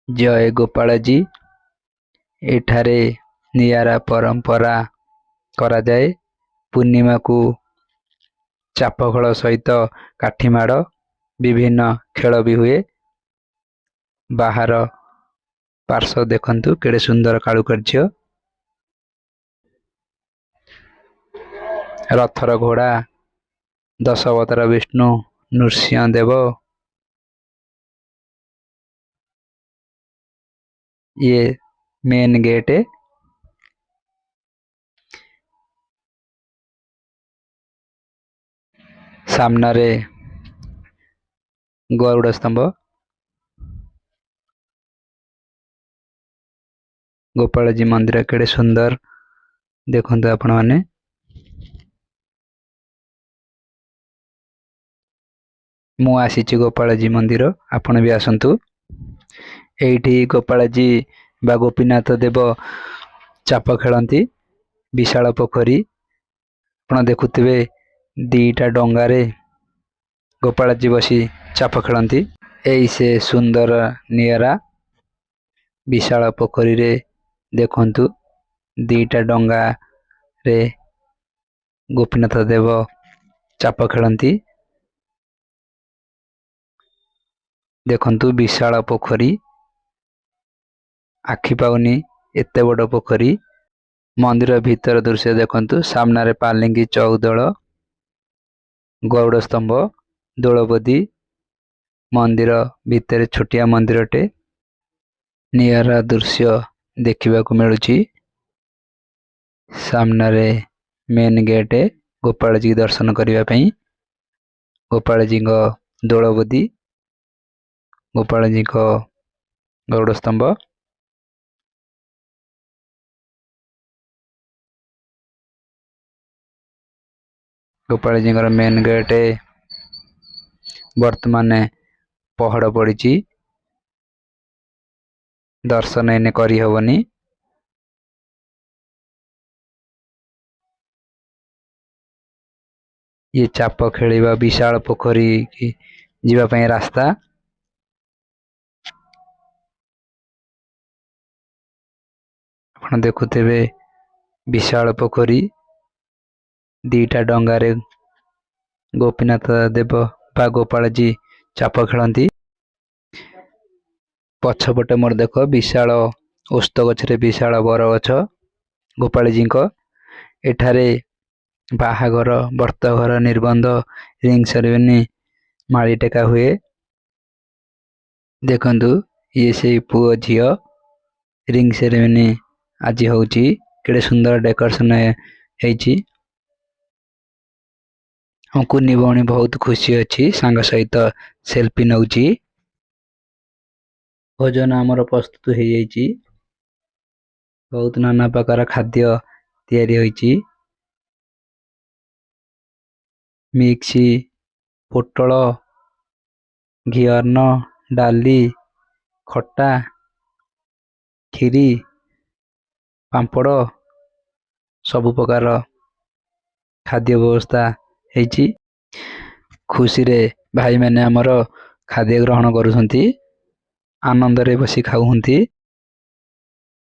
ଜୟ ଗୋପାଳଜୀ। ଏଠାରେ ନିଆରା ପରମ୍ପରା କରାଯାଏ। ପୂର୍ଣ୍ଣିମାକୁ ଚାପଖେଳ ସହିତ କାଠିମାଡ଼ ବିଭିନ୍ନ ଖେଳ ବି ହୁଏ। ବାହାର ପାର୍ଶ୍ୱ ଦେଖନ୍ତୁ କେଡ଼େ ସୁନ୍ଦର କାରୁକାର୍ଯ୍ୟ। ରଥର ଘୋଡ଼ା ଦଶାବତାର ବିଷ୍ଣୁ ନୃସିଂହ ଦେବ। ये मेन गेट है। सामने गरुड़ स्तंभ। गोपालजी मंदिर केड़े सुंदर देखते आपण मैंने। मु आसी गोपालजी मंदिर, आपण भी आसतु। एठी गोपालजी बा गोपीनाथ देव चाप खेलती। विशाल पोखरी आप देखुवे। दीटा डंगारे गोपालजी बसी चाप खेलती। यही से सुंदर नियरा विशाल पोखरी रे देखंतु दीटा डंगा रे गोपीनाथ देव चाप खेलती। देखंतु विशाल पोखरी, आखि पाउनी एते बड़ पोखरी। मंदिर भीतर दृश्य देखंतु। सामने पालिंगी चौदल, गरुड़ स्तंभ, दोलबदी। मंदिर भीतर छोटिया मंदिरटे। नियरा दृश्य देखा मिलुची। सामने मेन गेट गोपालजी दर्शन करने। गोपालजी दोलबदी, गोपालजी गरुड़ स्तंभ। गोपालजी मेन गेट वर्तमान पहड़ पड़ी। दर्शन एने करी हबनी। ये चाप खेलिबा विशाल पोखरी की जीवा पई रास्ता। आपण देखुथिबे विशाल पोखरी। दीटा डंगारे गोपीनाथ देव बा गोपालजी चाप खेलती। पछपटे मोर देख विशाल ओस्त गछरे विशाल बर गछ गोपालजी एठारे बाहाघर, व्रतघर, निबंध, रिंग सेरेमनी माली टेका हुए। देखंतु ये से पुओ झियो रिंग सेरेमनी आज होची। केड़े सुंदर डेकोरेशन हेची। हमको निभौणी बहुत खुशी अच्छी। सांग सहित सेल्फी नौची। भोजन आमर प्रस्तुत हो जाइए। बहुत नाना प्रकार खाद्य तैयारी होइची। मिक्सी, पोटल, घिअर्न, डाली, खट्टा, खीरी, पांपड़ सबु प्रकार खाद्य व्यवस्था हेची। खुशी रे भाई मैंने आमर खाद्य ग्रहण करुछंती। आनंद रे बसी खाउहंती।